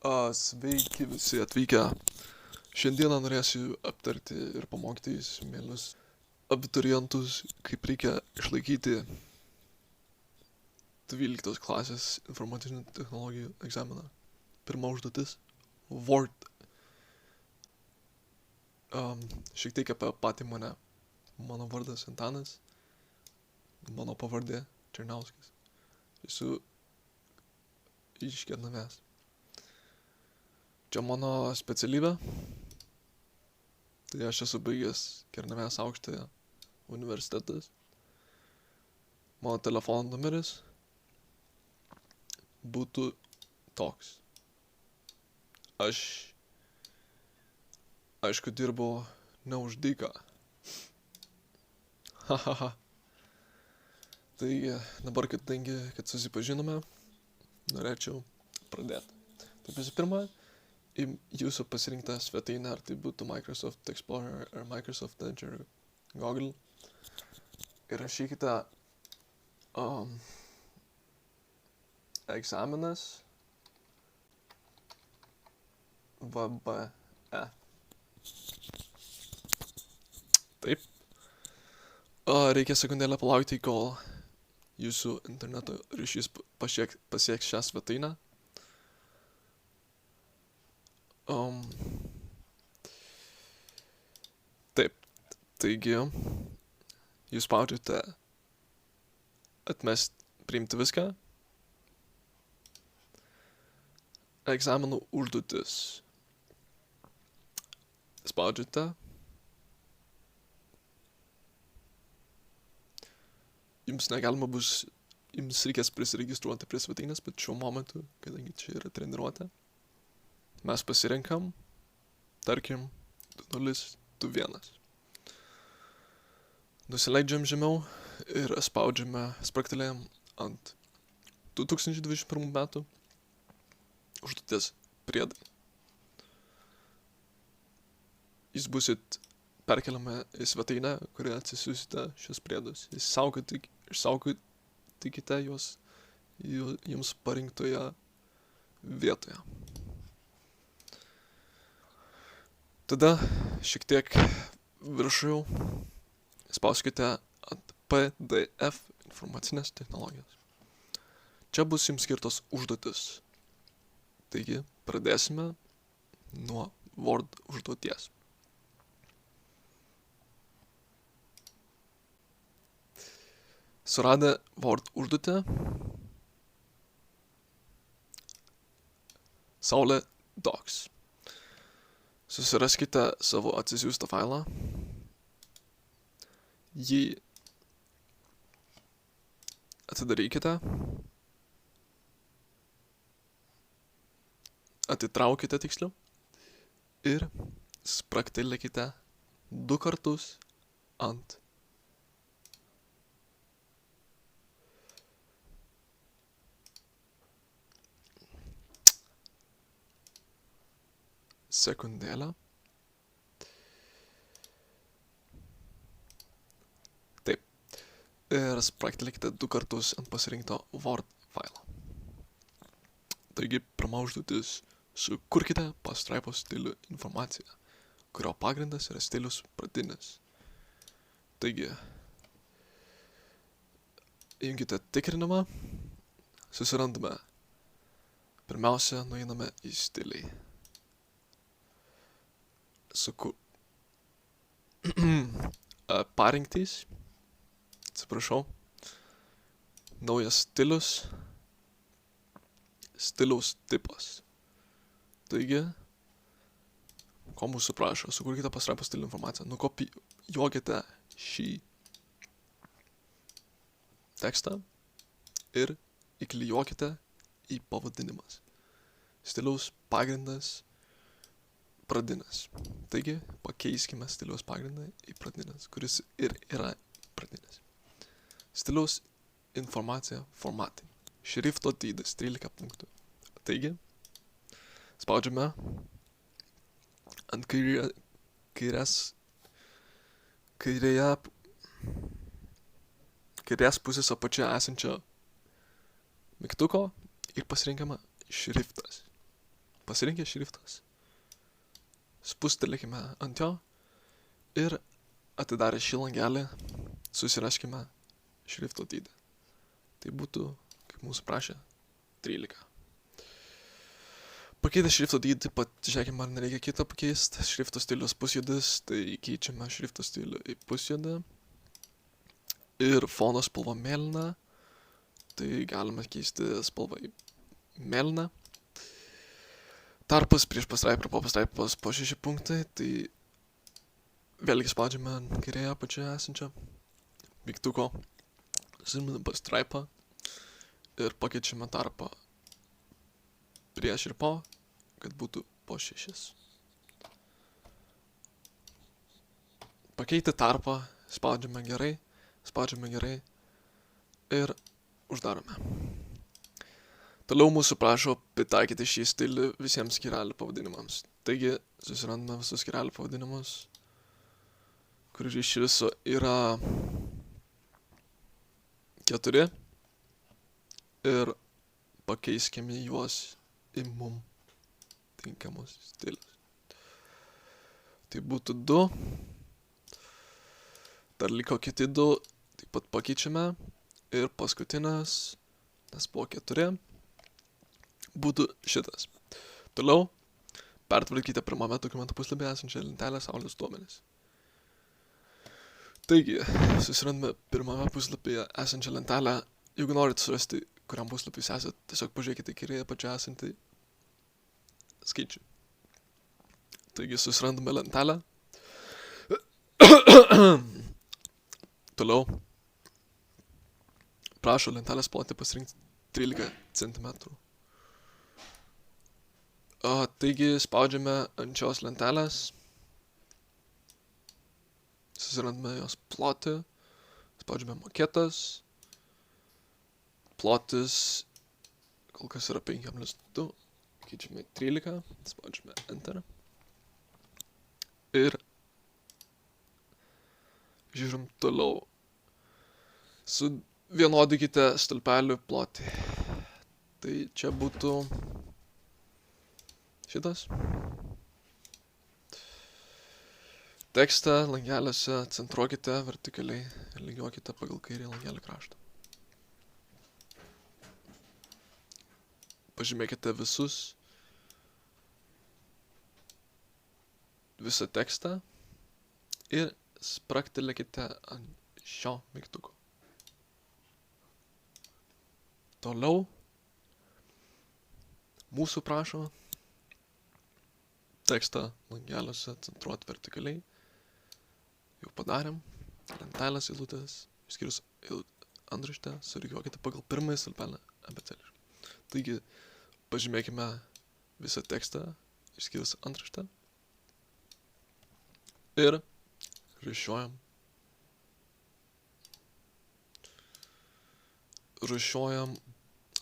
Sveiki visi atvykę. Šiandieną norėsiu aptarti ir pamokyti jūs, mėlus abiturientus, kaip reikia išlaikyti 12 klasės informacinių technologijų egzaminą. Pirma užduotis - Word. Šiek tiek apie patį mane. Mano vardas Antanas, mano pavardė Černiauskas. Esu iš Kernavės. Čia mano specialybė. Tai aš esu baigęs Kernavės aukštąją universitetas. Mano telefono numeris būtų toks. Aš, aišku, dirbu ne už dyką. Hahaha. Tai dabar, kadangi, kad susipažinome, norėčiau pradėti. Tai visų pirma, į jūsų pasirinktą svetainę, ar tai būtų Microsoft Explorer ar Microsoft Edge ar Google, įrašykite egzaminas VBE. Taip. Reikia sekundėlę palaukti, kol jūsų interneto ryšys pasieks šią svetainę. Taip, taigi jūs spaudžiate priimti viską. Egzaminų užduotis. Spaudžiate. Jums reikės prisiregistruoti prie svetainės, bet šiuo momentu, kadangi čia yra treniruotė, mes pasirenkam, tarkim, 2.0.2.1. Nusileidžiam žemiau ir spraktelėjam ant 2021 metų užduoties priedai. Jūs busit perkeliame į svetainę, kurioje atsisiųsite šios priedus. Išsaugokite juos jums parinktoje vietoje. Tada šiek tiek viršų spauskite ant PDF informacinės technologijos. Čia bus jums skirtos užduotis. Taigi, pradėsime nuo Word užduoties. Suradę Word užduotę, Saulė Docs. Susiraskite savo atsisiųstą failą, jį atidarykite, atitraukite tiksliau ir spraktelėkite 2 kartus ant sekundėlę. Taip. Ir spraktelėkite 2 kartus ant pasirinkto Word failo. Taigi, pirma užduotis - sukurkite pastraipos stilių informaciją, kurio pagrindas yra stilius pradinis. Taigi, įjunkite tikrinimą, susirandame. Pirmiausia, nueiname į stiliai. Parinktys, atsiprašau, naujas stiliaus tipas. Taigi, ko mūsų prašo, sukurkite pastraipos stilių informaciją, nukopijuokite šį tekstą ir įklijuokite į pavadinimas. Stiliaus pagrindas pradinis. Taigi, pakeiskime stiliaus pagrindą į pradinis, kuris ir yra pradinis. Stiliaus informacija formatai. Šrifto dydis 13 punktų. Taigi, spaudžiame ant kairės pusės apačioje esančio mygtuko ir pasirinkame šriftas. pasirinkęs šriftas. Spustelėkime ant jo ir atidarę šį langelį susiraskime šrifto dydį. Tai būtų, kaip mūsų prašė, 13. Pakeitę šrifto dydį, taip pat žiūrėkime, ar nereikia kitą pakeisti. Šrifto stilius pusjuodis, tai keičiame šrifto stilių į pusjuodą. Ir fono spalva mėlyna, tai galime keisti spalvą į mėlyną. Tarpas prieš pastraipą ir po pastraipos po 6 punktai, tai vėlgi spaudžiame kairėje apačioje esančią mygtuko, suminame pastraipą ir pakeičiame tarpą prieš ir po, kad būtų po 6. Pakeiti tarpą, spaudžiame gerai ir uždarome. Toliau mūsų prašo pritaikyti šį stilių visiems skyrelių pavadinimams. Taigi, susirandame visus skyrelių pavadinimus, kurių iš viso yra 4 ir pakeiskime juos į mum tinkamus stilius. Tai būtų 2. Dar liko kiti 2, taip pat pakeičiame. Ir paskutinas, nes buvo 4, būtų šitas. Toliau pertvarkykite pirmame dokumento puslapyje esančią lentelę Saulės duomenys. Taigi, susirandame pirmame puslapyje esančią lentelę. Jeigu norite surasti, kuriam puslapį jūs esate, tiesiog pažiūrėkite kairėje apačioje esantį skaičių. Taigi, susirandame lentelę. Toliau prašo lentelės plotį pasirinkti 13 cm. Taigi spaudžiame ant šios lentelės, susirandame jos plotį, spaudžiame maketas, plotis kol kas yra 5,2, keičiame 13, spaudžiame Enter ir žiūrim toliau. Suvienodykite stulpelių plotį. Tai čia būtų šitas. Tekstą langeliuose centruokite vertikaliai ir lygiuokite pagal kairį langelio kraštą. Pažymėkite visą tekstą ir spragtelėkite ant šio mygtuko. Toliau mūsų prašo tekstą langeliuose centruoti vertikaliai. Jau padarėm. Lentelės eilutės, išskyrus antraštę, surikiuokite pagal pirmąjį stulpelį abėcėliškai. Taigi, pažymėkime visą tekstą, išskyrus antraštę. Ir rūšiuojam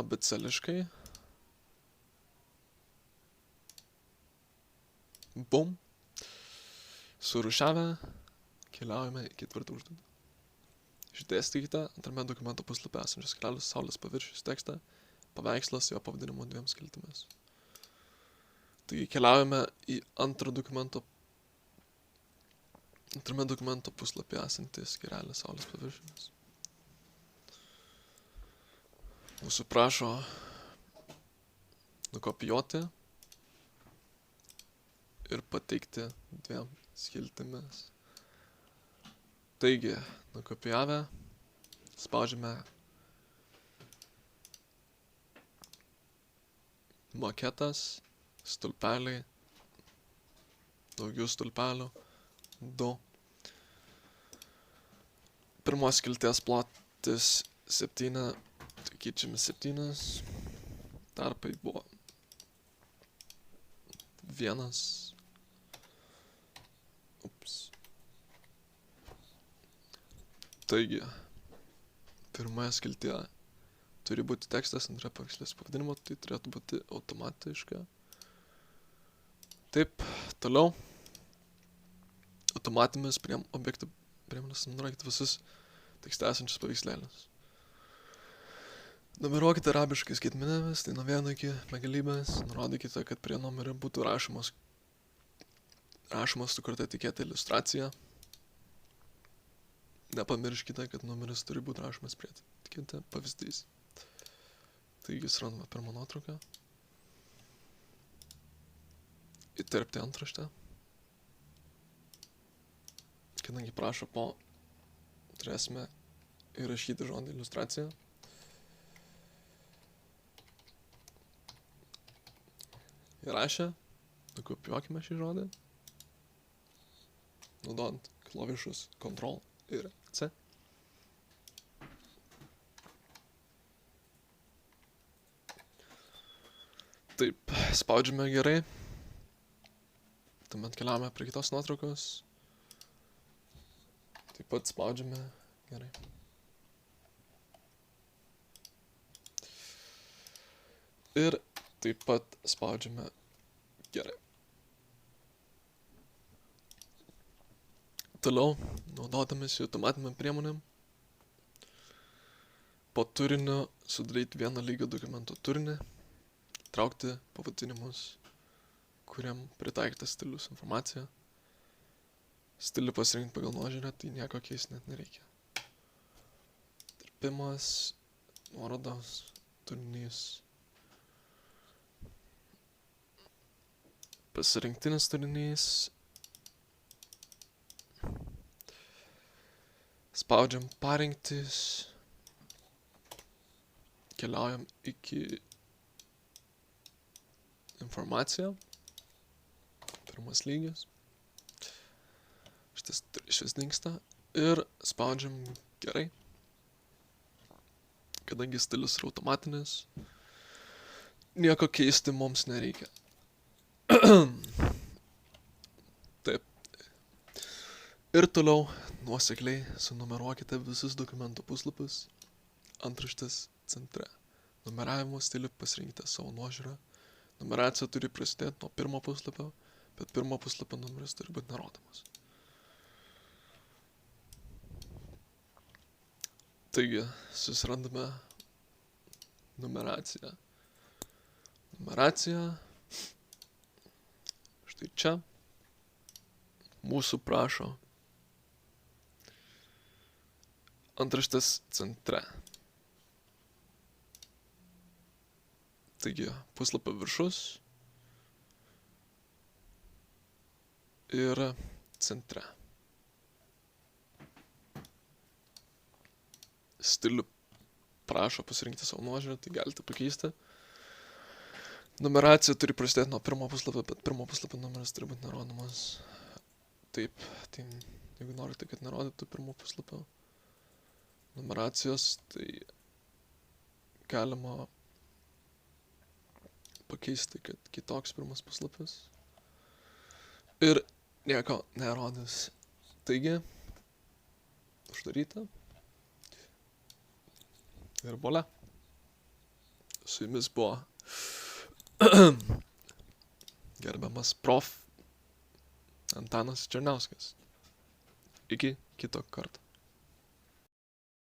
abėcėliškai. Bum. Surūšiavę, keliaujame į 4 užduotį. Išdėstykite antrame dokumento puslapyje esančios skyrelis Saulės paviršius tekstą, paveikslas jo pavadinimo 2 skiltimis. Taigi keliaujame į antrame dokumento puslapyje esantį skyrelį Saulės paviršius. Mūsų prašo nukopijuoti ir pateikti 2 skiltimis. Taigi, nukopijavę, spaudžiame maketas, stulpeliai, daugiau stulpelių, 2. Pirmos skilties plotis 7, tai keičiame 7, tarpai buvo 1. Taigi, pirmoje skiltyje turi būti tekstas, antra paveikslės pavadinimo, tai turėtų būti automatiška. Taip, toliau. Automatimis objektų priemonės nurodykite visus tekste esančius paveikslėlius. Numeruokite arabiškai skaitmenėmis, tai nuo 1 iki begalybės. Nurodykite, kad prie numerio būtų rašomas sukurta etiketė iliustracija. Nepamirškite, kad numeris turi būti rašomas prie etiketė pavyzdys. Taigi surandame pirmą nuotrauką. Įterpti antraštę. Kadangi prašo po, turėsime įrašyti žodį iliustracija. Įrašę, nukopijuokime šį žodį, naudojant klavišus Ctrl ir C. Taip, spaudžiame gerai. Tuomet keliaujame prie kitos nuotraukos. Taip pat spaudžiame gerai. Ir taip pat spaudžiame gerai. Toliau, naudodamasi automatinėm priemonėm, po turiniu sudaryti vieną lygio dokumento turinį, traukti pavadinimus, kuriam pritaikytas stilius informacija. Stilių pasirinkti pagal nuožiūrę, tai nieko keisti net nereikia. Tarpimas, nuorodos, turinys. Pasirinktinis turinys. Spaudžiam parinktis. Keliaujam iki informacija. Pirmas lygis. Šitas šis dingsta. Ir spaudžiam gerai. Kadangi stilius yra automatinis, nieko keisti mums nereikia. Taip. Ir toliau nuosekliai sunumeruokite visus dokumento puslapius antraštės centre. Numeravimo stilių pasirinkite savo nuožiūrą. Numeracija turi prasidėti nuo pirmo puslapio, bet pirmo puslapio numeris turi būti nerodomas. Taigi, susirandame numeraciją. Numeracija. Štai čia. Mūsų prašo antraštės centre. Taigi, puslapio viršus ir centre. Stilių prašo pasirinkti savo nuožiūrą, tai galite pakeisti. Numeracija turi prasidėti nuo pirmo puslapio, bet pirmo puslapio numeris turi būti nerodomas. Taip, tai jeigu norite, kad nerodytų pirmo puslapio numeracijos, tai galima pakeisti, kad kitoks pirmas puslapis. Ir nieko nerodys. Taigi, uždaryta. Ir volia. Su jumis buvo gerbiamas prof. Antanas Černiauskas. Iki kito karto.